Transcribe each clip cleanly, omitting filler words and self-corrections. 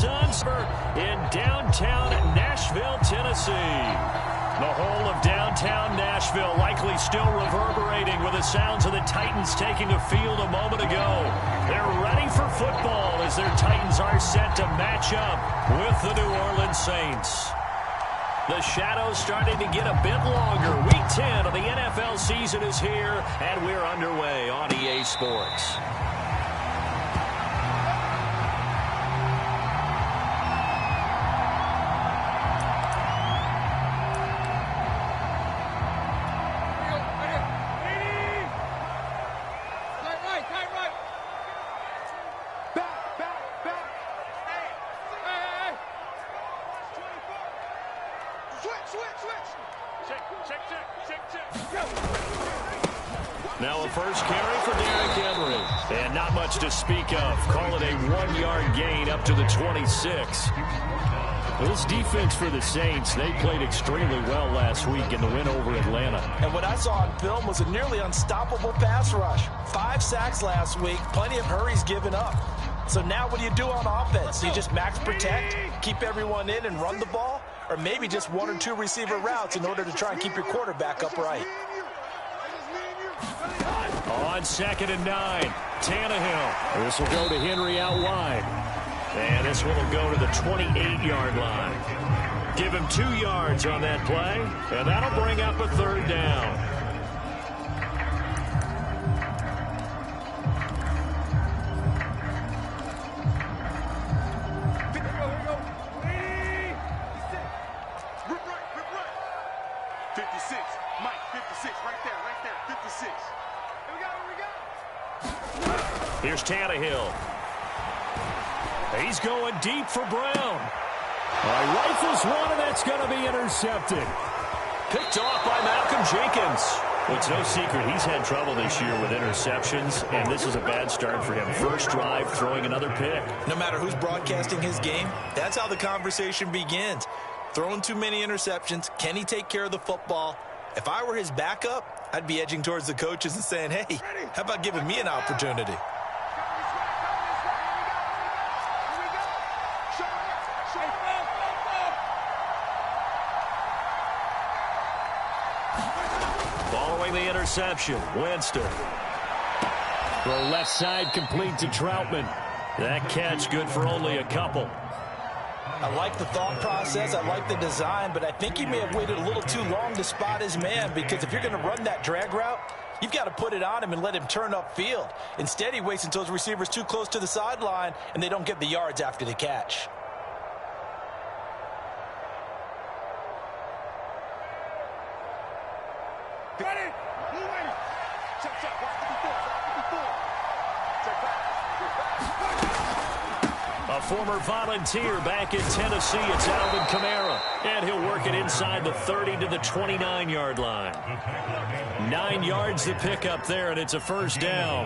Suns in downtown Nashville, Tennessee. The whole of downtown Nashville likely still reverberating with the sounds of the Titans taking the field a moment ago. They're ready for football as their Titans are set to match up with the New Orleans Saints. The shadows starting to get a bit longer. Week 10 of the NFL season is here, and we're underway on EA Sports. Now a first carry for Derrick Henry. And not much to speak of. Call it a 1-yard gain up to the 26. This defense for the Saints, they played extremely well last week in the win over Atlanta. And what I saw on film was a nearly unstoppable pass rush. 5 sacks last week, plenty of hurries given up. So now what do you do on offense? You just max protect, keep everyone in and run the ball? Or maybe just 1 or 2 receiver routes in order to try and keep your quarterback upright? On 2nd and 9, Tannehill. This will go to Henry out wide. And this one will go to the 28-yard line. Give him 2 yards on that play, and that'll bring up a 3rd down. Here's Tannehill. He's going deep for Brown. Rifles one, and that's going to be intercepted. Picked off by Malcolm Jenkins. Well, it's no secret he's had trouble this year with interceptions, and this is a bad start for him. First drive, throwing another pick. No matter who's broadcasting his game, that's how the conversation begins. Throwing too many interceptions. Can he take care of the football? If I were his backup, I'd be edging towards the coaches and saying, hey, how about giving me an opportunity? Following the interception, Winston. Throw left side complete to Troutman. That catch good for only a couple. I like the thought process. I like the design, but I think he may have waited a little too long to spot his man, because if you're going to run that drag route, you've got to put it on him and let him turn upfield. Instead, he waits until his receiver's too close to the sideline, and they don't get the yards after the catch. A former Volunteer back in Tennessee, it's Alvin Kamara. And he'll work it inside the 30 to the 29-yard line. 9 yards to pick up there, and it's a 1st down.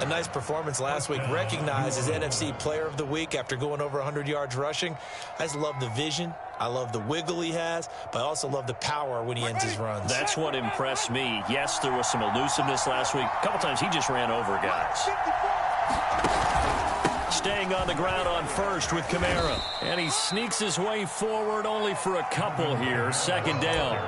A nice performance last week. Recognized as NFC Player of the Week after going over 100 yards rushing. I just love the vision. I love the wiggle he has, but I also love the power when he ends his runs. That's what impressed me. Yes, there was some elusiveness last week. A couple times he just ran over guys. Staying on the ground on 1st with Kamara. And he sneaks his way forward only for a couple here. 2nd down.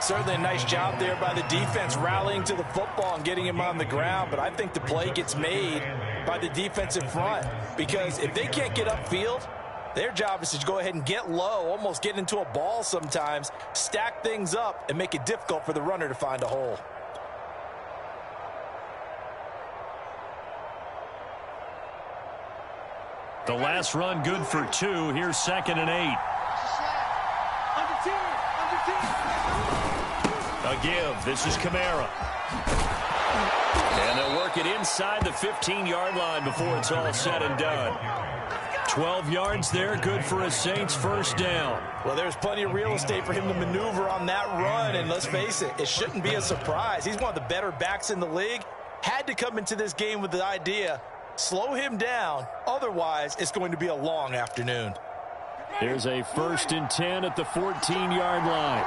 Certainly a nice job there by the defense rallying to the football and getting him on the ground, but I think the play gets made by the defensive front, because if they can't get upfield, their job is to go ahead and get low, almost get into a ball sometimes, stack things up, and make it difficult for the runner to find a hole. The last run good for 2. Here's 2nd and 8. A give. This is Kamara. And they'll work it inside the 15-yard line before it's all said and done. 12 yards there, good for a Saints 1st down. Well, there's plenty of real estate for him to maneuver on that run, and let's face it, it shouldn't be a surprise. He's one of the better backs in the league. Had to come into this game with the idea, slow him down, otherwise it's going to be a long afternoon. Here's a 1st and 10 at the 14-yard line.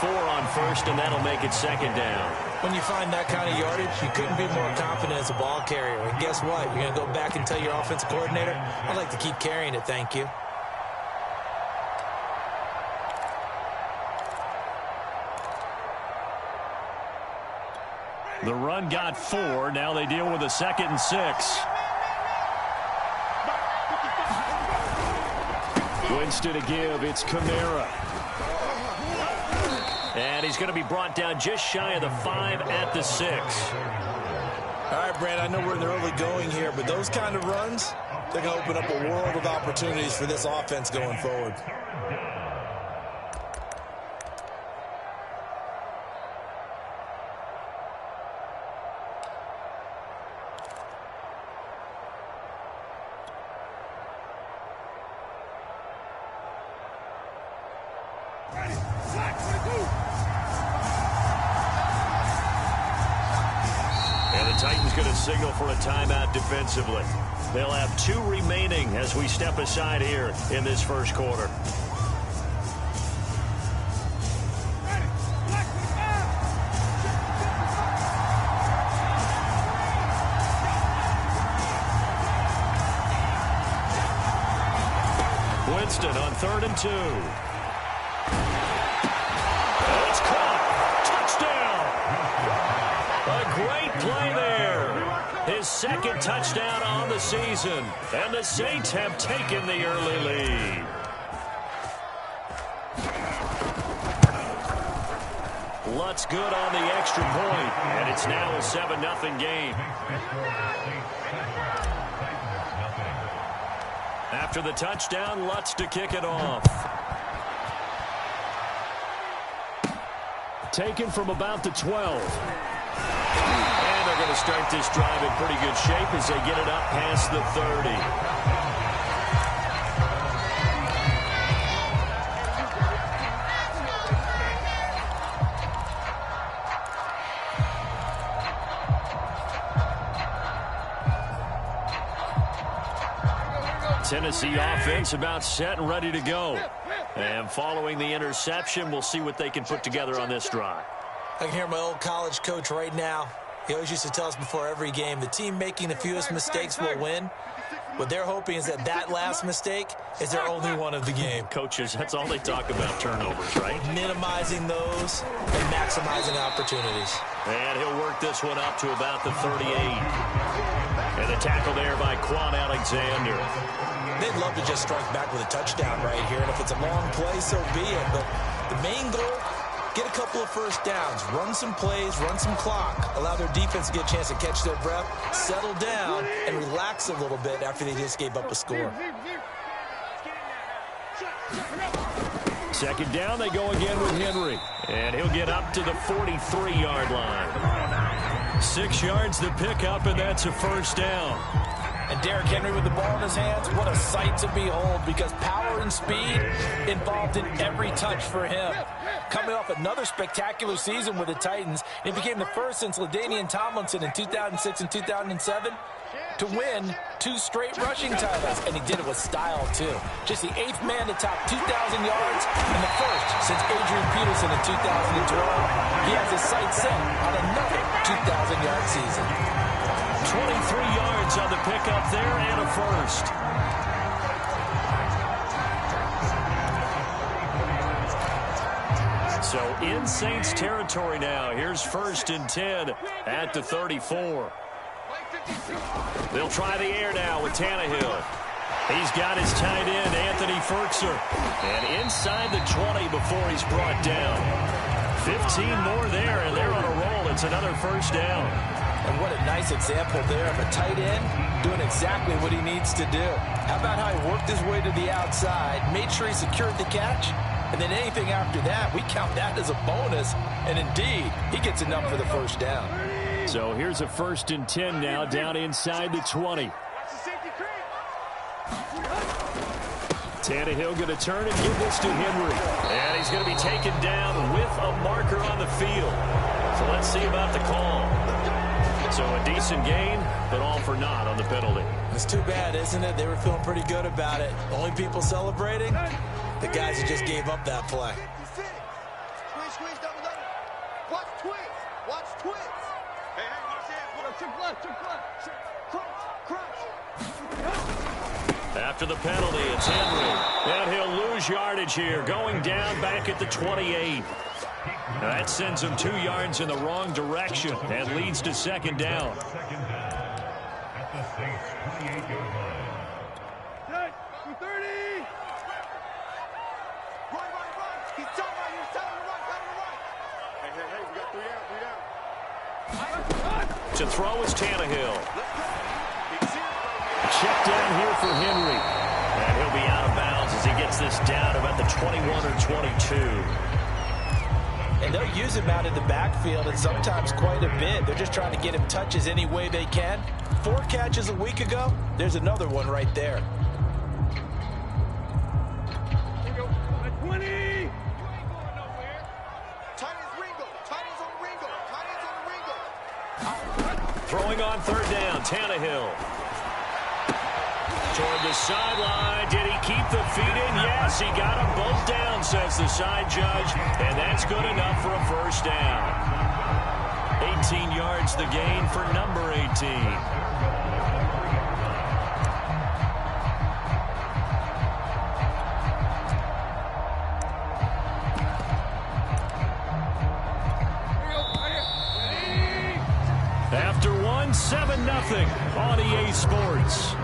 4 on first, and that'll make it second down. When you find that kind of yardage, you couldn't be more confident as a ball carrier. And guess what? You're going to go back and tell your offensive coordinator, I'd like to keep carrying it, thank you. The run got 4. Now they deal with a 2nd and 6. Winston to give. It's Kamara. And he's going to be brought down just shy of the 5 at the 6. All right, Brand, I know we're in the early going here, but those kind of runs, they're going to open up a world of opportunities for this offense going forward. Titans going to signal for a timeout defensively. They'll have 2 remaining as we step aside here in this first quarter. Winston on 3rd and 2. It's caught. Touchdown. A great play there. His 2nd touchdown on the season. And the Saints have taken the early lead. Lutz good on the extra point. And it's now a 7-0 game. After the touchdown, Lutz to kick it off. Taken from about the 12. And they're going to start this drive in pretty good shape as they get it up past the 30. Tennessee offense about set and ready to go. And following the interception, we'll see what they can put together on this drive. I can hear my old college coach right now. He always used to tell us before every game, the team making the fewest mistakes will win. What they're hoping is that last mistake is their only one of the game. Coaches, that's all they talk about, turnovers, right? Minimizing those and maximizing opportunities. And he'll work this one up to about the 38. And the tackle there by Quan Alexander. They'd love to just strike back with a touchdown right here. And if it's a long play, so be it. But the main goal, get a couple of first downs, run some plays, run some clock, allow their defense to get a chance to catch their breath, settle down, and relax a little bit after they just gave up a score. 2nd down, they go again with Henry. And he'll get up to the 43-yard line. 6 yards the pickup, and that's a first down. And Derrick Henry with the ball in his hands, what a sight to behold, because power and speed involved in every touch for him. Coming off another spectacular season with the Titans, he became the first since LaDainian Tomlinson in 2006 and 2007 to win 2 straight rushing titles, and he did it with style, too. Just the 8th man to top 2,000 yards and the first since Adrian Peterson in 2012. He has his sights set on another 2,000-yard season. 23 yards on the pickup there and a first. So in Saints territory now. Here's 1st and 10 at the 34. They'll try the air now with Tannehill. He's got his tight end, Anthony Ferkser. And inside the 20 before he's brought down. 15 more there, and they're on a roll. It's another first down. And what a nice example there of a tight end doing exactly what he needs to do. How about how he worked his way to the outside, made sure he secured the catch, and then anything after that, we count that as a bonus. And indeed, he gets enough for the first down. So here's a 1st and 10 now, down inside the 20. Tannehill going to turn and give this to Henry. And he's going to be taken down with a marker on the field. So let's see about the call. So a decent gain, but all for naught on the penalty. It's too bad, isn't it? They were feeling pretty good about it. Only people celebrating, the guys who just gave up that play. Watch twins. Watch twins. Hey, watch hands. Trick left. Crunch. After the penalty, it's Henry. And he'll lose yardage here, going down back at the 28. That sends him 2 yards in the wrong direction and leads to second down. At the Saints 28-yard line. Set. 230. Run. He's telling you to run. Hey, we got 3 down. To throw is Tannehill. Check down here for Henry. And he'll be out of bounds as he gets this down about the 21 or 22. And they'll use him out in the backfield, and sometimes quite a bit. They're just trying to get him touches any way they can. 4 catches a week ago. There's another one right there. 20. Throwing on third down, Tannehill. Toward the sideline. Did he keep the feet in? Yes, he got them both down, says the side judge. And that's good enough for a first down. 18 yards the gain for number 18. After 7-0 on EA Sports.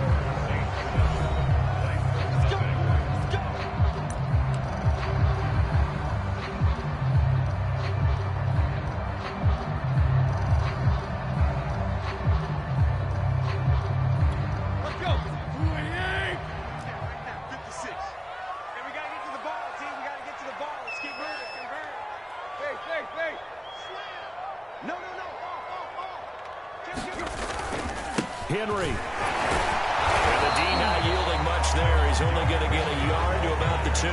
Henry. And the D not yielding much there. He's only going to get a yard to about the 2.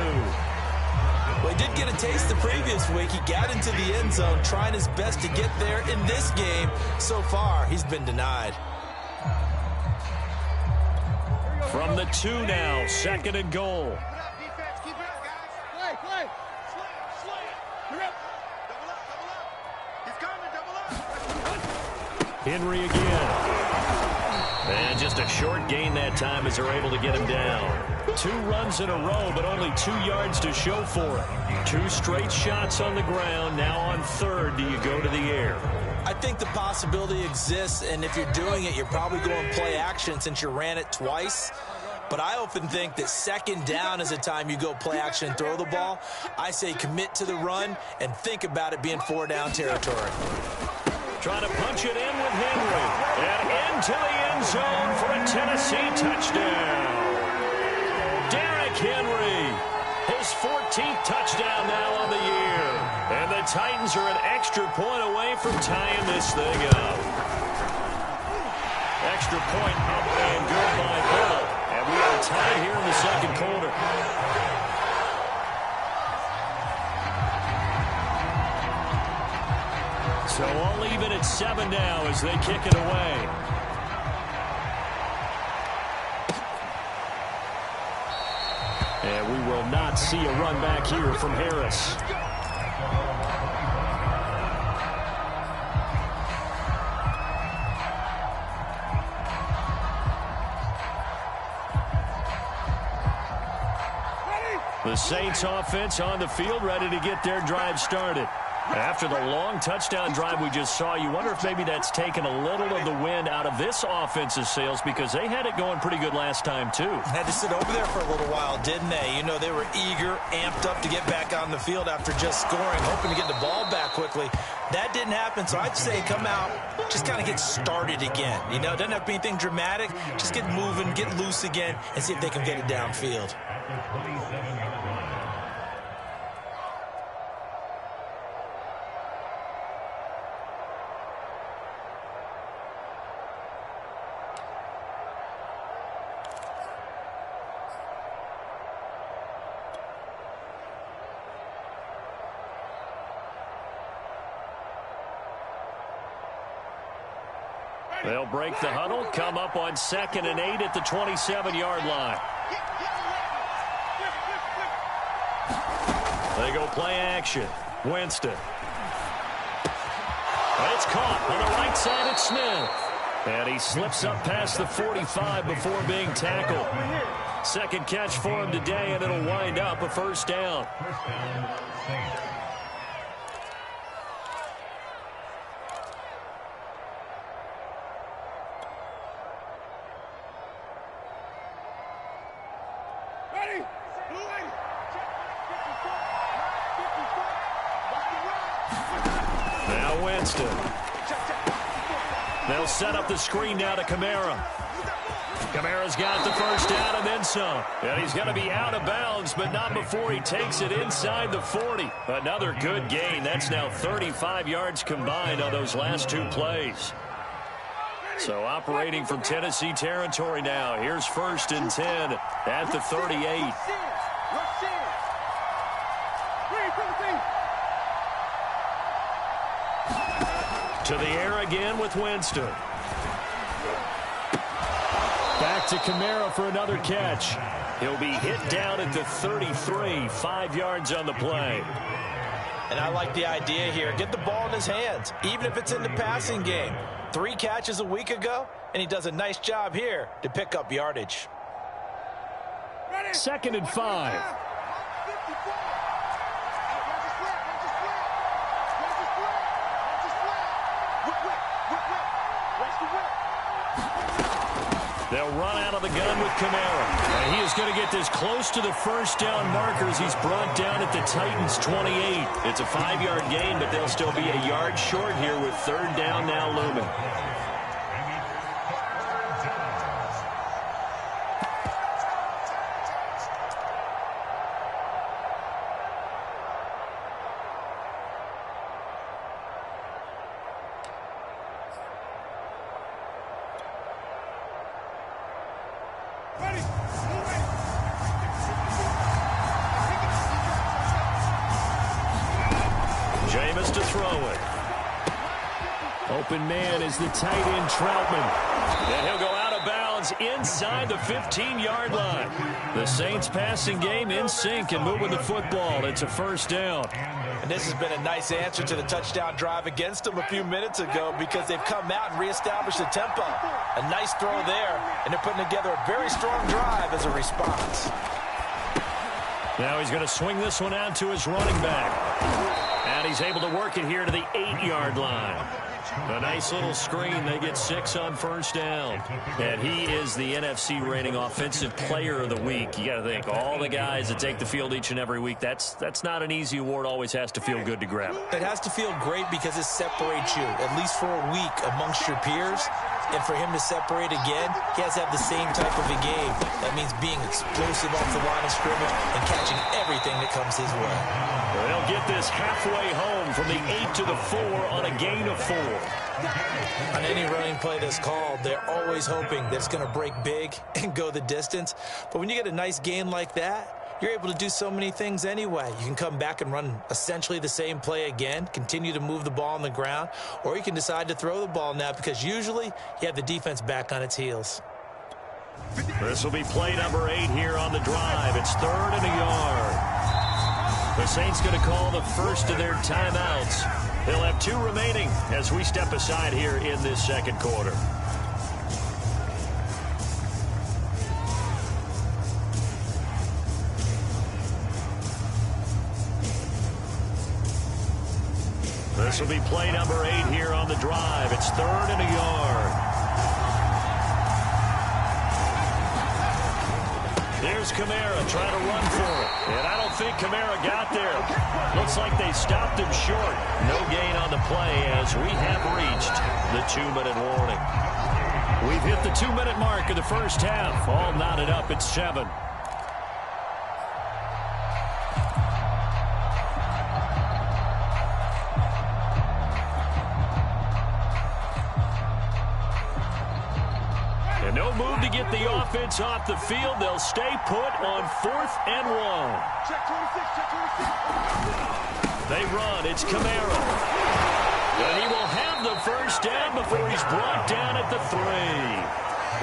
Well, he did get a taste the previous week. He got into the end zone, trying his best to get there in this game. So far, he's been denied. From the 2 now, 2nd and goal. Play. Hurry up. Double up. He's coming, double up. Henry again. And just a short gain that time as they're able to get him down. 2 runs in a row, but only 2 yards to show for it. 2 straight shots on the ground. Now on 3rd, do you go to the air? I think the possibility exists, and if you're doing it, you're probably going play action since you ran it twice. But I often think that 2nd down is the time you go play action and throw the ball. I say commit to the run and think about it being 4 down territory. Trying to punch it in with Henry. And into the end zone for a Tennessee touchdown. Derrick Henry, his 14th touchdown now on the year. And the Titans are an extra point away from tying this thing up. Extra point up and good by Bill. And we are tied here in the 2nd quarter. So all even at 7 now as they kick it away. And we will not see a run back here from Harris. The Saints offense on the field, ready to get their drive started. After the long touchdown drive we just saw, you wonder if maybe that's taken a little of the wind out of this offense's sails because they had it going pretty good last time, too. Had to sit over there for a little while, didn't they? You know, they were eager, amped up to get back on the field after just scoring, hoping to get the ball back quickly. That didn't happen, so I'd say come out, just kind of get started again. You know, it doesn't have to be anything dramatic. Just get moving, get loose again, and see if they can get it downfield. They'll break the huddle, come up on 2nd and 8 at the 27-yard line. They go play action. Winston. It's caught on the right side at Smith. And he slips up past the 45 before being tackled. Second catch for him today, and it'll wind up a first down. First down, Saints. Ready? Blue lady. Now Winston. They'll set up the screen now to Kamara. Kamara's got the first down and then some. And he's going to be out of bounds, but not before he takes it inside the 40. Another good gain. That's now 35 yards combined on those last two plays. So operating from Tennessee territory now. Here's 1st and 10 at the 38. To the air again with Winston. Back to Kamara for another catch. He'll be hit down at the 33, 5 yards on the play. And I like the idea here. Get the ball in his hands, even if it's in the passing game. 3 catches a week ago, and he does a nice job here to pick up yardage. 2nd and 5. They'll run out of the gun with Kamara. And he is going to get this close to the first down markers. He's brought down at the Titans' 28. It's a 5-yard gain, but they'll still be a yard short here with 3rd down now looming. Jameis to throw it. Open man is the tight end Troutman. And he'll go out of bounds inside the 15-yard line. The Saints passing game in sync and moving the football. It's a first down. And this has been a nice answer to the touchdown drive against them a few minutes ago because they've come out and reestablished the tempo. A nice throw there, and they're putting together a very strong drive as a response. Now he's going to swing this one out to his running back. And he's able to work it here to the 8-yard line. A nice little screen. They get 6 on first down. And he is the NFC rating offensive player of the week. You got to think, all the guys that take the field each and every week, that's not an easy award. Always has to feel good to grab. It has to feel great because it separates you, at least for a week, amongst your peers. And for him to separate again, he has to have the same type of a game. That means being explosive off the line of scrimmage and catching everything that comes his way. They'll get this halfway home from the 8 to the 4 on a gain of 4. On any running play that's called, they're always hoping that it's going to break big and go the distance. But when you get a nice gain like that, you're able to do so many things anyway. You can come back and run essentially the same play again, continue to move the ball on the ground, or you can decide to throw the ball now because usually you have the defense back on its heels. This will be play number 8 here on the drive. It's 3rd and a yard. The Saints going to call the first of their timeouts. They'll have 2 remaining as we step aside here in this second quarter. This will be play number 8 here on the drive. It's 3rd and a yard. There's Kamara trying to run for it. And I don't think Kamara got there. Looks like they stopped him short. No gain on the play as we have reached the 2-minute warning. We've hit the 2-minute mark of the first half. All knotted up at 7. And no move to get the offense off the field. They'll stay put on 4th and 1. Check 26, check 26. They run. It's Kamara. And he will have the first down before he's brought down at the 3.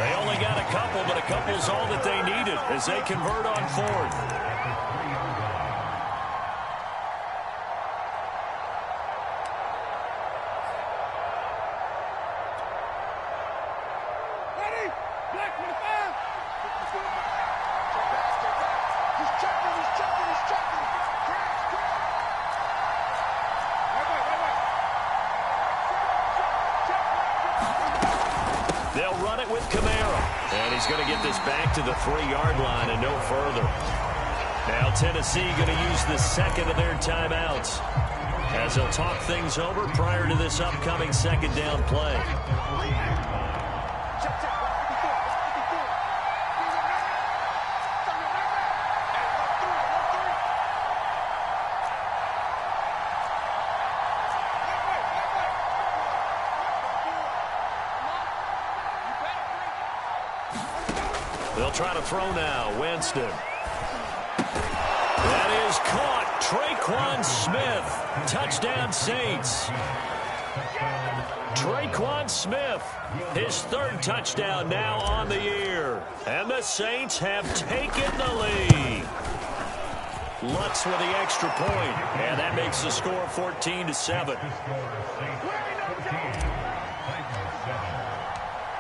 They only got a couple, but a couple's all that they needed as they convert on 4th. it with Kamara. And he's going to get this back to the 3-yard line and no further. Now Tennessee going to use the second of their timeouts as they'll talk things over prior to this upcoming second down play. They'll try to throw now. Winston. That is caught. Traquan Smith. Touchdown, Saints. Traquan Smith, his third touchdown now on the year. And the Saints have taken the lead. Lutz with the extra point. And that makes the score 14-7.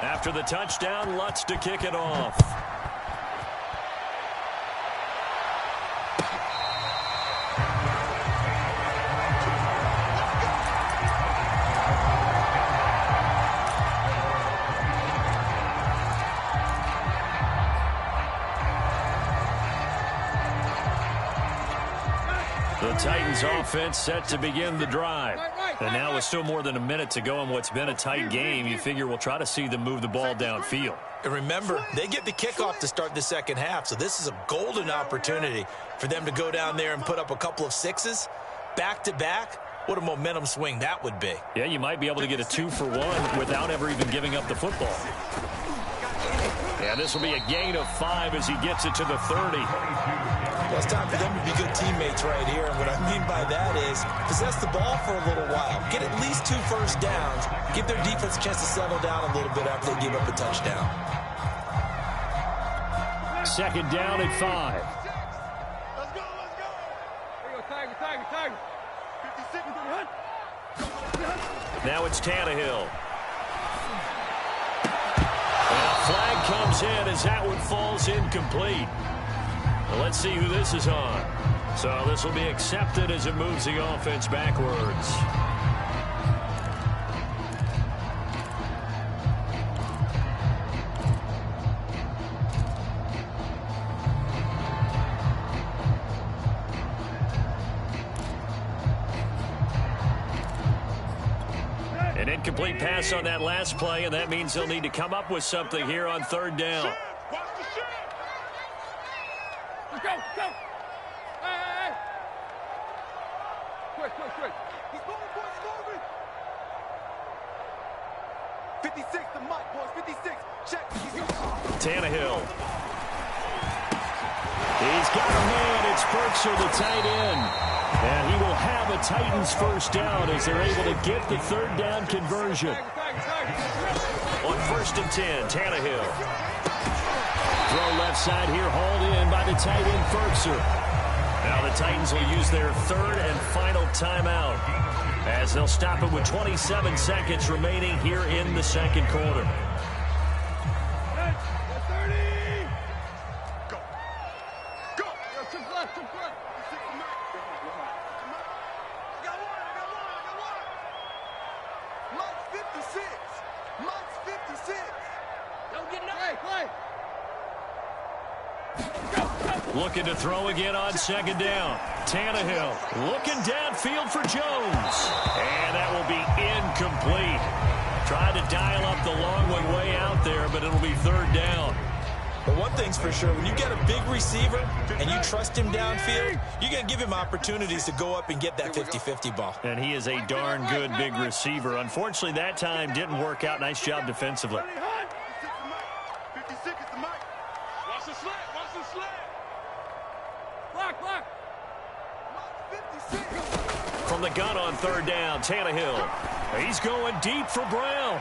After the touchdown, Lutz to kick it off. The Titans offense set to begin the drive. And now with still more than a minute to go in what's been a tight game, you figure we'll try to see them move the ball downfield. And remember, they get the kickoff to start the second half, so this is a golden opportunity for them to go down there and put up a couple of sixes back-to-back. What a momentum swing that would be. Yeah, you might be able to get a 2-for-1 without ever even giving up the football. And this will be a gain of 5 as he gets it to the 30. Well, it's time for them to be good teammates right here. And what I mean by that is possess the ball for a little while. Get at least 2 first downs. Give their defense a chance to settle down a little bit after they give up a touchdown. Second down at 5. Let's go, let's go. Here you go, Tiger. 56. Now it's Tannehill. And a flag comes in as that one falls incomplete. Well, let's see who this is on. So this will be accepted as it moves the offense backwards. An incomplete pass on that last play, and that means they'll need to come up with something here on third down. Go. Hey. Quick. He's moving, boys. 56, the mic, boys. 56. Check. Tannehill. He's got a man. It's Burkser, the tight end. And he will have a Titans first down as they're able to get the third down conversion. On 1st and 10, Tannehill. Throw left side here, hauled in by the tight end, Burkser. Now the Titans will use their third and final timeout as they'll stop it with 27 seconds remaining here in the second quarter. Looking to throw again on second down. Tannehill looking downfield for Jones. And that will be incomplete. Tried to dial up the long one way out there, but it'll be third down. But one thing's for sure, when you get a big receiver and you trust him downfield, you're going to give him opportunities to go up and get that 50-50 ball. And he is a darn good big receiver. Unfortunately, that time didn't work out. Nice job defensively. 56 is the mic. Watch the slant. Block. 56. From the gun on third down, Tannehill. He's going deep for Brown.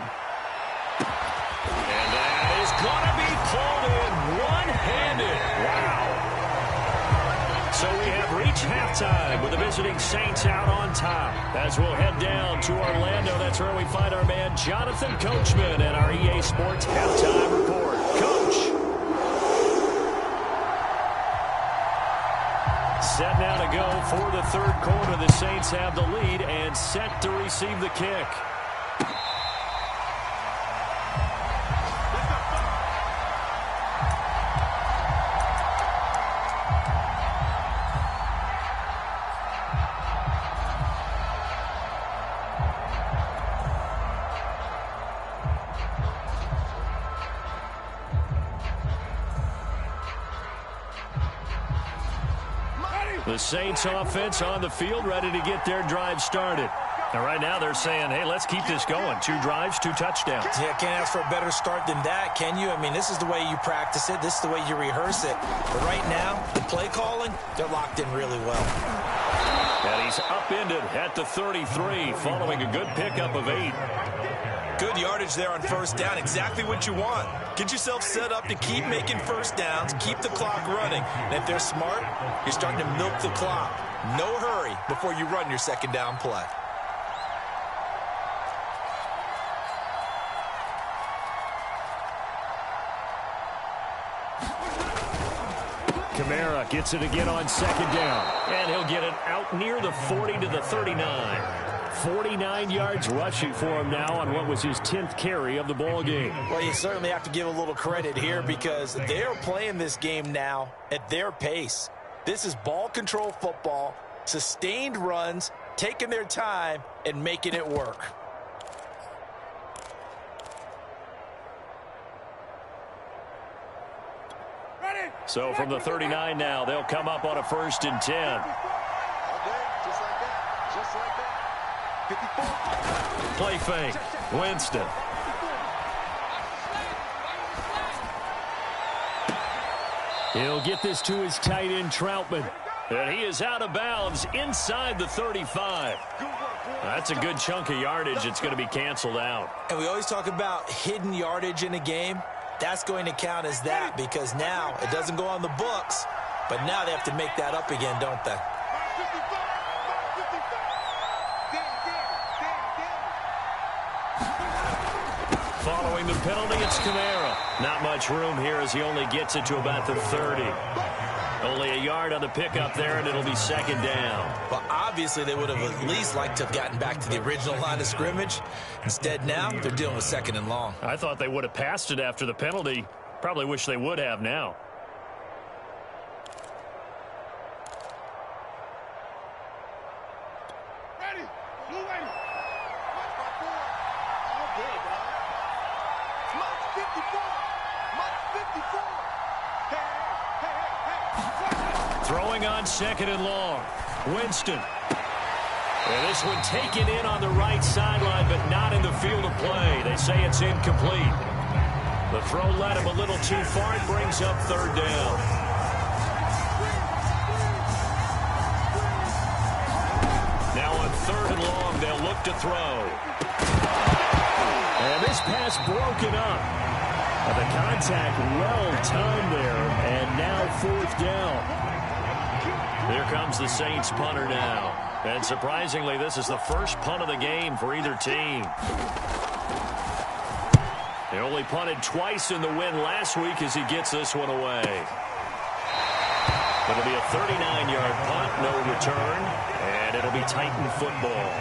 And that is going to be pulled in one-handed. Wow. So we have reached halftime with the visiting Saints out on top. As we'll head down to Orlando, that's where we find our man Jonathan Coachman and our EA Sports halftime report. Coach. Set now to go for the third quarter. The Saints have the lead and set to receive the kick. Let's go. The Saints offense on the field, ready to get their drive started. And right now they're saying, hey, let's keep this going. 2 drives, 2 touchdowns. Yeah, can't ask for a better start than that, can you? I mean, this is the way you practice it. This is the way you rehearse it. But right now, the play calling, they're locked in really well. And he's upended at the 33, following a good pickup of 8. Good yardage there on first down. Exactly what you want. Get yourself set up to keep making first downs, keep the clock running. And if they're smart, you're starting to milk the clock. No hurry before you run your second down play. Kamara gets it again on second down. And he'll get it out near the 40 to the 39. 49 yards rushing for him now on what was his 10th carry of the ball game. Well, you certainly have to give a little credit here because they're playing this game now at their pace. This is ball control football, sustained runs, taking their time, and making it work. So from the 39 now, they'll come up on a 1st and 10. All day, just like that. Just like that. 54. Play fake. Winston. He'll get this to his tight end, Troutman. And he is out of bounds inside the 35. That's a good chunk of yardage. It's going to be canceled out. And we always talk about hidden yardage in a game. That's going to count as that because now it doesn't go on the books, but now they have to make that up again, don't they? Following the penalty, it's Kamara. Not much room here as he only gets it to about the 30. Only a yard on the pickup there, and it'll be second down. Well, obviously they would have at least liked to have gotten back to the original line of scrimmage. Instead now, they're dealing with second and long. I thought they would have passed it after the penalty. Probably wish they would have now. Ready. Blue ready. Watch my boy. All day, dog. March 54. March 54. Hey, hey, hey, hey. Throwing on second and long. Winston. And this one taken in on the right sideline, but not in the field of play. They say it's incomplete. The throw led him a little too far. It brings up third down. Now on third and long, they'll look to throw. And this pass broken up. The contact well timed there, and now fourth down. Here comes the Saints punter now. And surprisingly, this is the first punt of the game for either team. They only punted twice in the win last week as he gets this one away. It'll be a 39-yard punt, no return, and it'll be Titan football.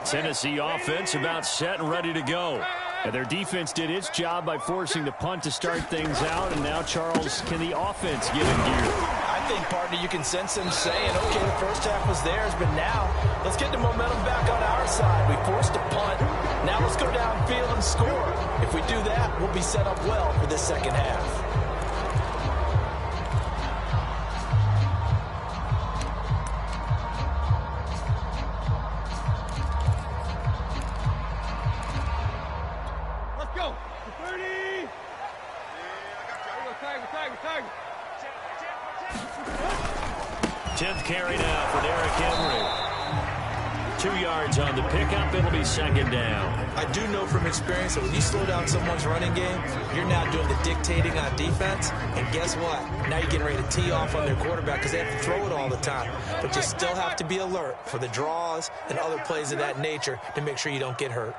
Tennessee offense about set and ready to go. And their defense did its job by forcing the punt to start things out. And now, Charles, can the offense get in gear? I think, partner, you can sense them saying, okay, the first half was theirs, but now let's get the momentum back on our side. We forced a punt. Now let's go downfield and score. If we do that, we'll be set up well for this second half. Let's go. 30. Yeah, I got you. Tag. 10th carry now for Derrick Henry. 2 yards on the pickup. It'll be second down. I do know from experience that when you slow down someone's running game, you're now doing the dictating on defense. And guess what? Now you're getting ready to tee off on their quarterback because they have to throw it all the time. But you still have to be alert for the draws and other plays of that nature to make sure you don't get hurt.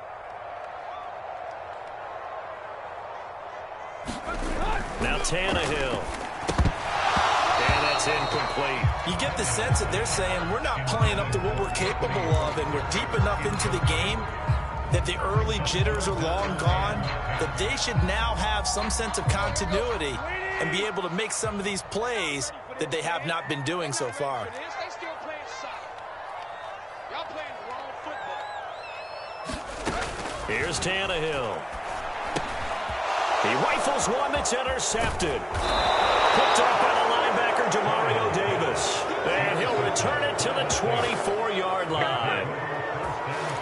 Now Tannehill. And that's incomplete. You get the sense that they're saying we're not playing up to what we're capable of, and we're deep enough into the game that the early jitters are long gone, that they should now have some sense of continuity and be able to make some of these plays that they have not been doing so far. They still playing soccer. Y'all playing the wrong football. Here's Tannehill. He rifles one that's intercepted. Picked up by the linebacker, Demario Davis. And he'll return it to the 24-yard line.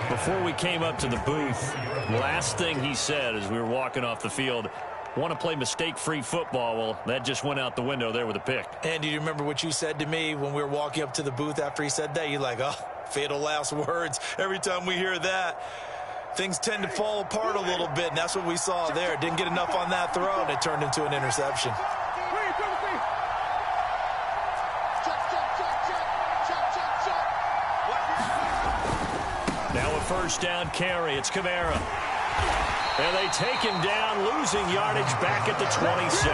Before we came up to the booth, last thing he said as we were walking off the field, want to play mistake-free football. Well, that just went out the window there with a pick. And do you remember what you said to me when we were walking up to the booth after he said that? You're like, oh, fatal last words. Every time we hear that, things tend to fall apart a little bit, and that's what we saw there. Didn't get enough on that throw, and it turned into an interception. Now a first down carry. It's Kamara. And they take him down, losing yardage back at the 27.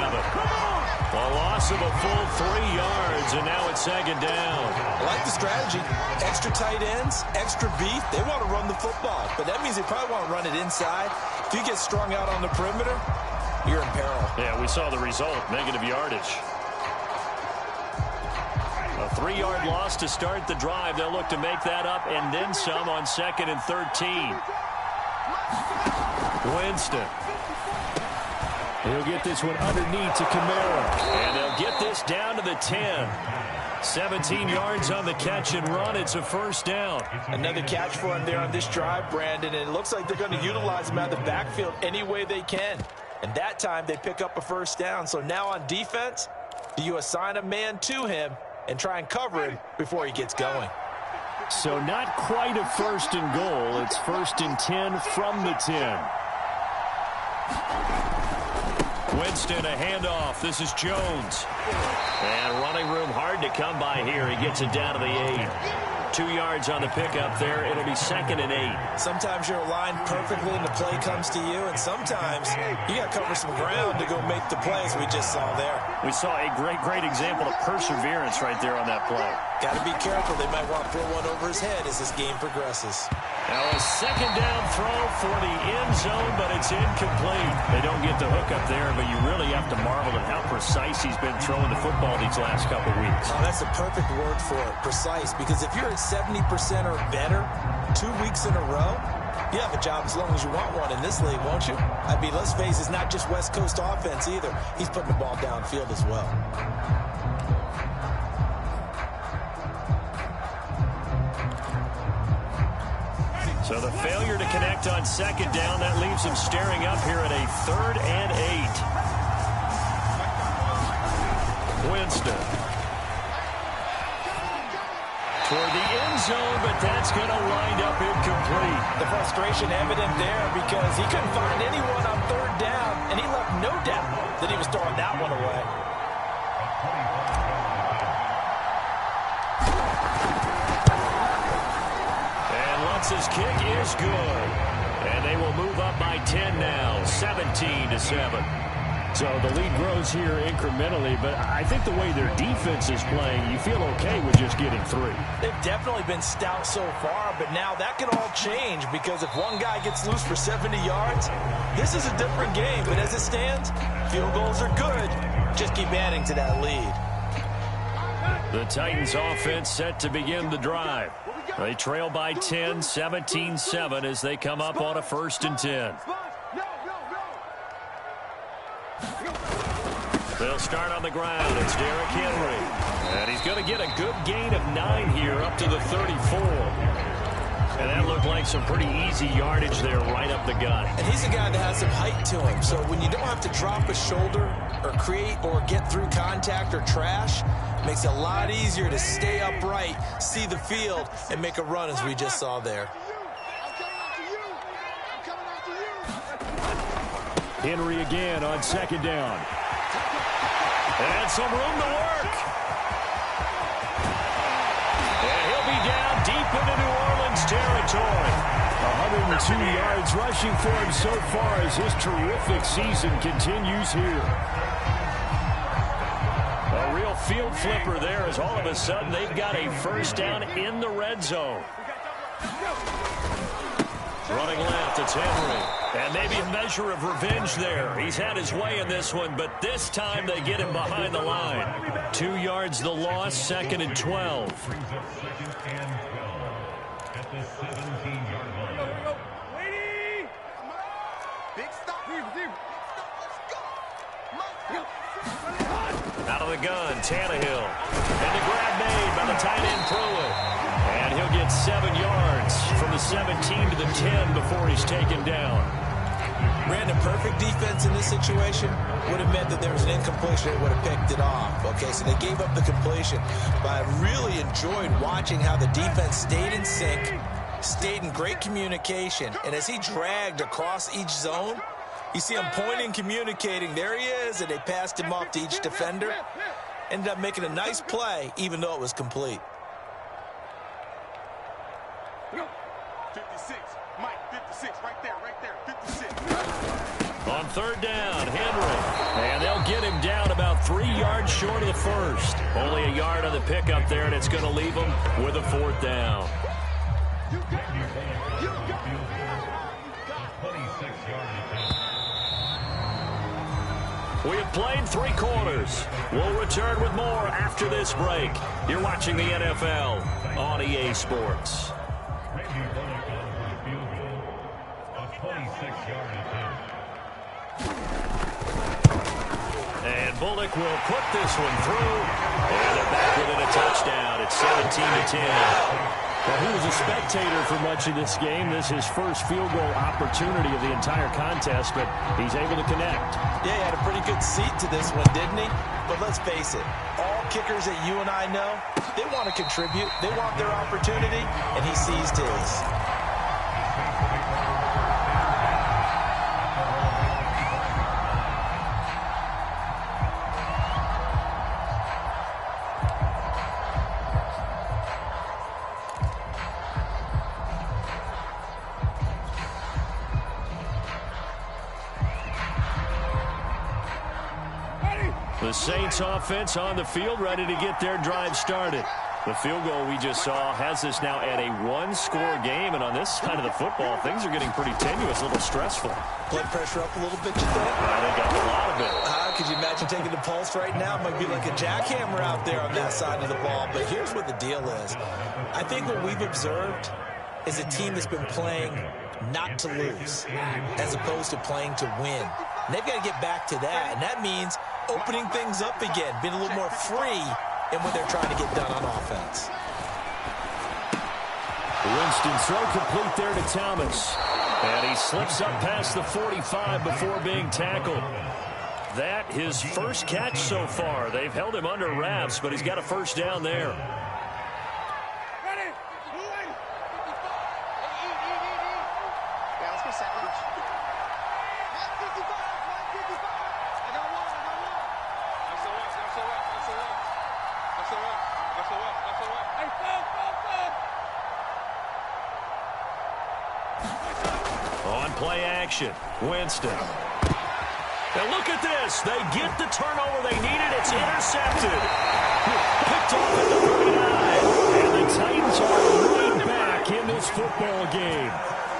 A loss of a full 3 yards, and now it's second down. I like the strategy. Extra tight ends, extra beef. They want to run the football, but that means they probably want to run it inside. If you get strung out on the perimeter, you're in peril. Yeah, we saw the result, negative yardage. A 3-yard loss to start the drive. They'll look to make that up and then some on 2nd and 13. Winston. He'll get this one underneath to Kamara. And they'll get this down to the 10. 17 yards on the catch and run. It's a first down. Another catch for him there on this drive, Brandon. And it looks like they're going to utilize him out of the backfield any way they can. And that time they pick up a first down. So now on defense, do you assign a man to him and try and cover him before he gets going? So not quite a first and goal. It's 1st and 10 from the 10. Winston, a handoff. This is Jones. And running room hard to come by here. He gets it down to the 8. 2 yards on the pickup there. It'll be 2nd and 8. Sometimes you're aligned perfectly and the play comes to you, and sometimes you got to cover some ground to go make the plays we just saw there. We saw a great example of perseverance right there on that play. Got to be careful. They might want to throw one over his head as this game progresses. Now a second down throw for the end zone, but it's incomplete. They don't get the hook up there, but you really have to marvel at how precise he's been throwing the football these last couple weeks. Oh, that's a perfect word for it, precise, because if you're at 70% or better 2 weeks in a row, you have a job as long as you want one in this league, won't you? I mean, let's face it, it's not just West Coast offense either. He's putting the ball downfield as well. So the failure to connect on 2nd down, that leaves him staring up here at a 3rd and 8. Winston. Toward the end zone, but that's going to wind up incomplete. The frustration evident there because he couldn't find anyone on 3rd down, and he left no doubt that he was throwing that one away. His kick is good. And they will move up by 10 now, 17-7. So the lead grows here incrementally, but I think the way their defense is playing, you feel okay with just getting 3. They've definitely been stout so far, but now that can all change because if one guy gets loose for 70 yards, this is a different game. But as it stands, field goals are good. Just keep adding to that lead. The Titans offense set to begin the drive. They trail by 10, 17-7 as they come up on a 1st and 10. They'll start on the ground. It's Derrick Henry. And he's going to get a good gain of 9 here up to the 34. And that looked like some pretty easy yardage there right up the gut. And he's a guy that has some height to him. So when you don't have to drop a shoulder or create or get through contact or trash, it makes it a lot easier to stay upright, see the field, and make a run as we just saw there. Henry again on 2nd down. And some room to work. And he'll be down deep into New Orleans territory. 102 yards rushing for him so far as his terrific season continues here. A real field flipper there as all of a sudden they've got a first down in the red zone. Running left, it's Henry. And maybe a measure of revenge there. He's had his way in this one, but this time they get him behind the line. 2 yards the loss, 2nd and 12. Big stop. Big stop. Let's go. Out of the gun, Tannehill. And the grab made by the tight end Pruitt. And he'll get 7 yards from the 17 to the 10 before he's taken down. Brandon, perfect defense in this situation would have meant that there was an incompletion that would have picked it off. Okay, so they gave up the completion. But I really enjoyed watching how the defense stayed in sync, stayed in great communication. And as he dragged across each zone, you see him pointing, communicating. There he is, and they passed him off to each defender. Ended up making a nice play, even though it was complete. 56. Mike, 56. Right there, 56. On third down, Henry. And they'll get him down about 3 yards short of the first. Only a yard on the pickup there, and it's going to leave him with a 4th down. 26-yard attempt. We have played 3 quarters. We'll return with more after this break. You're watching the NFL on EA Sports. Randy Bullock on for the field goal. A 26-yard attempt. And Bullock will put this one through. And they're back within a touchdown. It's 17-10. Well, he was a spectator for much of this game. This is his first field goal opportunity of the entire contest, but he's able to connect. Yeah, he had a pretty good seat to this one, didn't he? But let's face it, all kickers that you and I know, they want to contribute. They want their opportunity, and he seized his. The Saints offense on the field, ready to get their drive started. The field goal we just saw has us now at a 1-score game, and on this side of the football, things are getting pretty tenuous, a little stressful. Blood pressure up a little bit, you think? I think a lot of it. Could you imagine taking the pulse right now? It might be like a jackhammer out there on that side of the ball, but here's what the deal is. I think what we've observed is a team that's been playing not to lose as opposed to playing to win. And they've got to get back to that, and that means opening things up again, being a little more free in what they're trying to get done on offense. Winston throw complete there to Thomas. And he slips up past the 45 before being tackled. That his first catch so far. They've held him under wraps, but he's got a first down there. Play action. Winston. Now look at this. They get the turnover they needed. It's intercepted. Picked off at the 39. And the Titans are right back in this football game.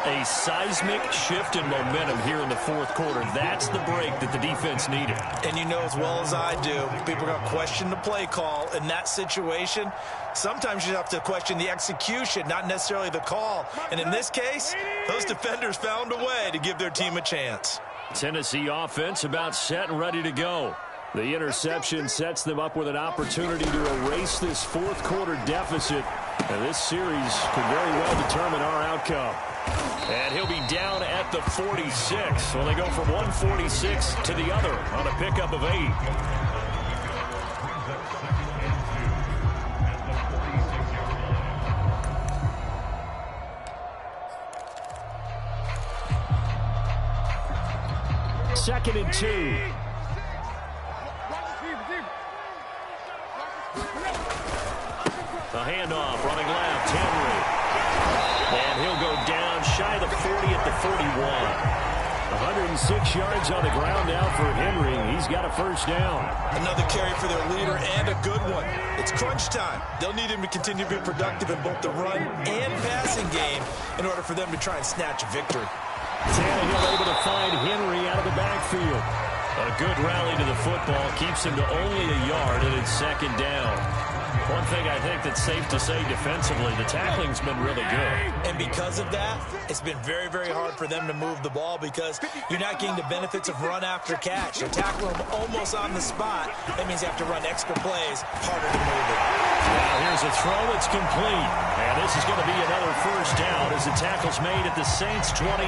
A seismic shift in momentum here in the 4th quarter. That's the break that the defense needed. And you know as well as I do, people are going to question the play call in that situation. Sometimes you have to question the execution, not necessarily the call. And in this case, those defenders found a way to give their team a chance. Tennessee offense about set and ready to go. The interception sets them up with an opportunity to erase this 4th quarter deficit. And this series could very well determine our outcome. And he'll be down at the 46. Well, they go from 146 to the other on a pickup of 8. Second and 2. The handoff, running left, Henry. And he'll go down shy of the 40 at the 41. 106 yards on the ground now for Henry. He's got a first down. Another carry for their leader and a good one. It's crunch time. They'll need him to continue to be productive in both the run and passing game in order for them to try and snatch a victory. Tannehill able to find Henry out of the backfield. A good rally to the football keeps him to only a yard, and it's second down. One thing I think that's safe to say defensively, the tackling's been really good. And because of that, it's been very, very hard for them to move the ball because you're not getting the benefits of run after catch. You're tackling them almost on the spot. That means you have to run extra plays, harder to move it. Now here's a throw that's complete. And this is going to be another first down as the tackle's made at the Saints 28.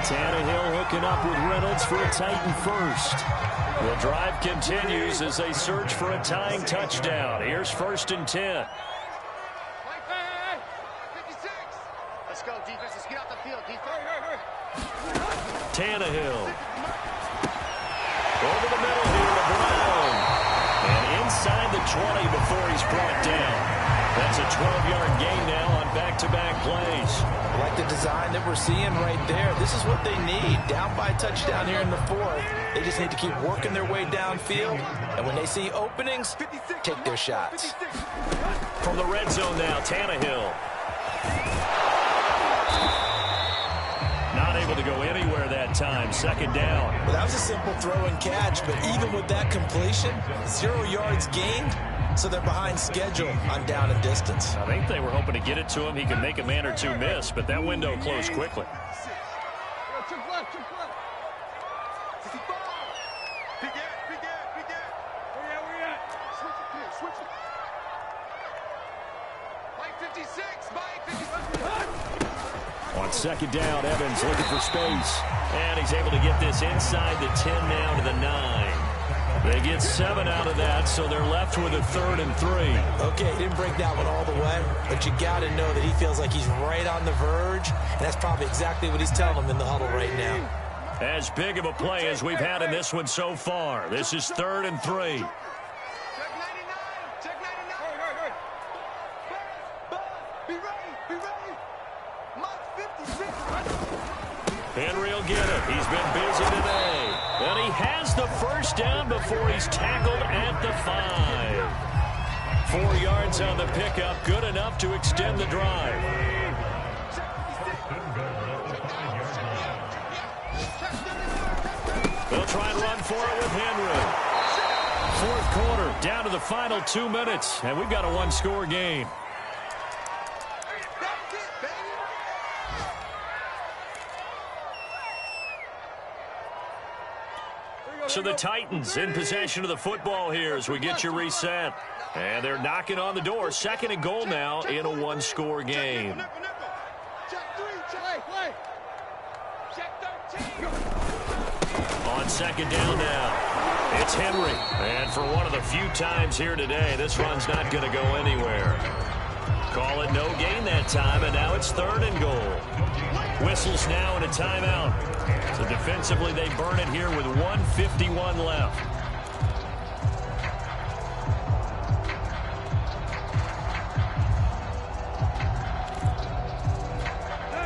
Tannehill hooking up with Reynolds for a Titan first. The drive continues as they search for a tying touchdown. Here's 1st and 10. 56. Let's go, defense. Let's get out the field, defense. Tannehill. Over the middle here to Brown. And inside the 20 before he's brought down. That's a 12-yard gain now on back-to-back plays. I like the design that we're seeing right there. This is what they need. Down by a touchdown here in the 4th. They just need to keep working their way downfield. And when they see openings, take their shots. From the red zone now, Tannehill. Not able to go anywhere that time. 2nd down. Well, that was a simple throw and catch, but even with that completion, 0 yards gained, so they're behind schedule on down and distance. I think they were hoping to get it to him. He could make a man or two miss, but that window closed quickly. Check left. Big gap. Where you at? Switch it. Mike 56. On 2nd down, Evans looking for space. And he's able to get this inside the 10 now to the 9. They get 7 out of that, so they're left with a 3rd and 3. Okay, he didn't break that one all the way, but you got to know that he feels like he's right on the verge, and that's probably exactly what he's telling them in the huddle right now. As big of a play as we've had in this one so far. This is 3rd and 3. Check 99. Be ready. Mike 56. Henry will get it. He's been busy today. And he has the first down before he's tackled at the 5. 4 yards on the pickup. Good enough to extend the drive. They'll try and run for it with Henry. 4th quarter, down to the final 2 minutes. And we've got a 1-score game. So the Titans in possession of the football here as we get you reset. And they're knocking on the door. 2nd and goal now in a 1-score game. On 2nd down now, it's Henry. And for one of the few times here today, this run's not going to go anywhere. Call it no gain that time, and now it's 3rd and goal. Whistles now and a timeout. So defensively, they burn it here with 1:51 left.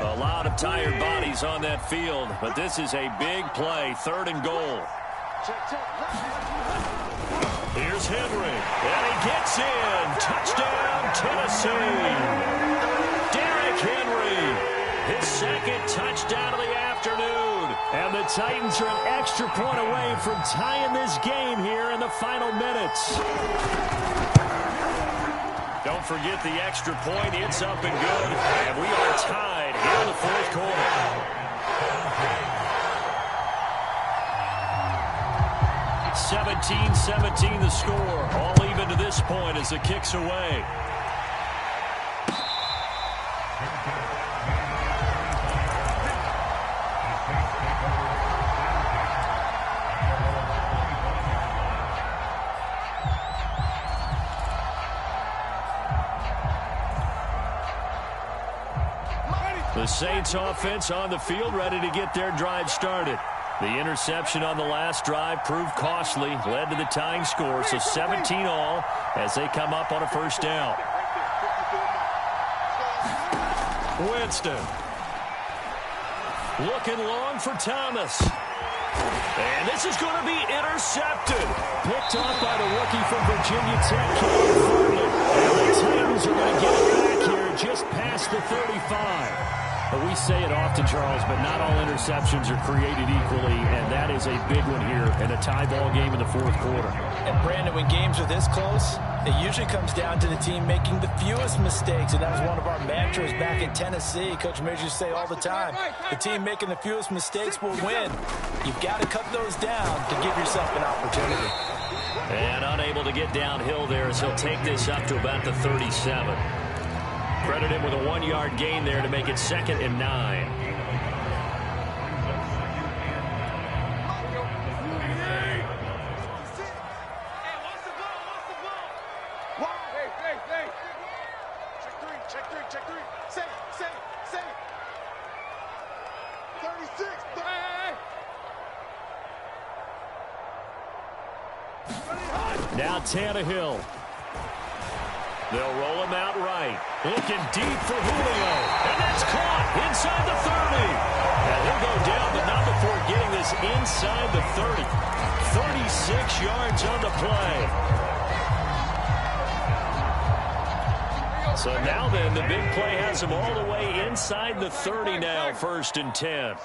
A lot of tired bodies on that field, but this is a big play, 3rd and goal. Here's Henry, and he gets in. Touchdown, Tennessee. Derrick Henry, his 2nd touchdown of the afternoon. And the Titans are an extra point away from tying this game here in the final minutes. Don't forget the extra point. It's up and good. And we are tied here in the 4th quarter. 17-17 the score. All even to this point as the kick's away. The Saints offense on the field, ready to get their drive started. The interception on the last drive proved costly, led to the tying score, so 17 all as they come up on a first down. Winston. Looking long for Thomas. And this is going to be intercepted. Picked off by the rookie from Virginia Tech, And the Titans are going to get it back here just past the 35. But we say it often, Charles, but not all interceptions are created equally, and that is was a big one here in a tie ball game in the fourth quarter. And Brandon, when games are this close, it usually comes down to the team making the fewest mistakes, and that was one of our mantras back in Tennessee. Coach Major used to say all the time, the team making the fewest mistakes will win. You've got to cut those down to give yourself an opportunity. And unable to get downhill there as he'll take this up to about the 37. Credit him with a 1-yard gain there to make it 2nd and 9. Now Tannehill. They'll roll him out right. Looking deep for Julio. And that's caught inside the 30. And he'll go down, but not before getting this inside the 30. 36 yards on the play. So now then, the big play has him all the way inside the 30 now, 1st and 10.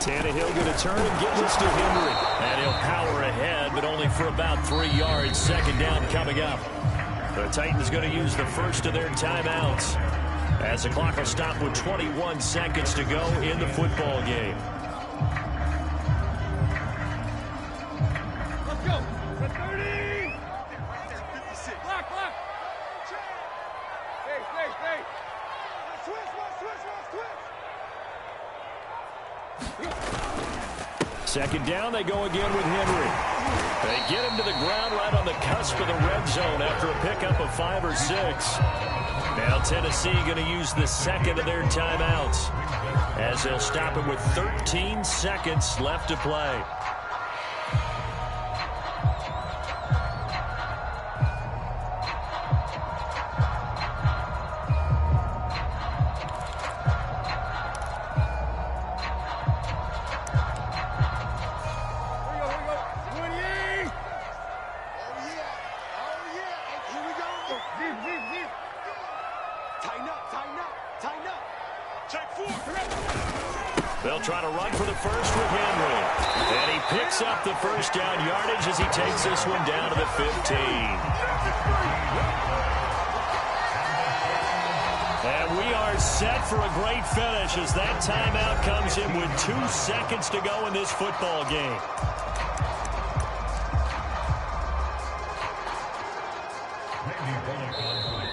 Tannehill going to turn and give this to Henry. And he'll power ahead, but only for about 3 yards. 2nd down coming up. The Titans going to use the first of their timeouts as the clock will stop with 21 seconds to go in the football game. Let's go. The 30. Block. Hey. Switch. 2nd down, they go again with Henry. They get him to the ground right on the cusp of the red zone after a pickup of 5 or 6. Now Tennessee going to use the 2nd of their timeouts as they'll stop him with 13 seconds left to play. They'll try to run for the first with Henry. And he picks up the first down yardage as he takes this one down to the 15. And we are set for a great finish as that timeout comes in with 2 seconds to go in this football game.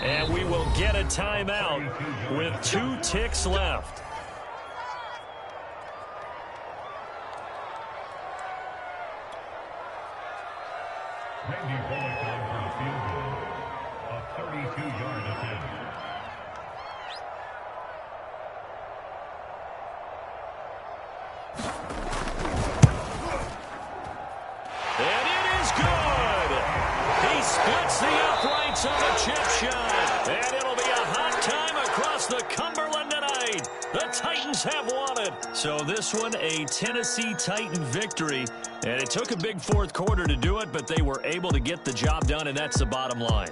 And we will get a timeout with 2 ticks left. Randy Bullock on for the field goal. A 32-yard attempt. And it is good. He splits the uprights on a chip shot. And it'll be a hot time across the Cumberland tonight. The Titans have won it. So this one, a Tennessee Titan victory. And it took a big fourth quarter to do it, but they were able to get the job done, and that's the bottom line.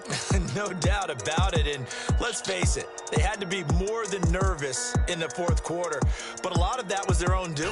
No doubt about it. And let's face it, they had to be more than nervous in the fourth quarter. But a lot of that was their own doing.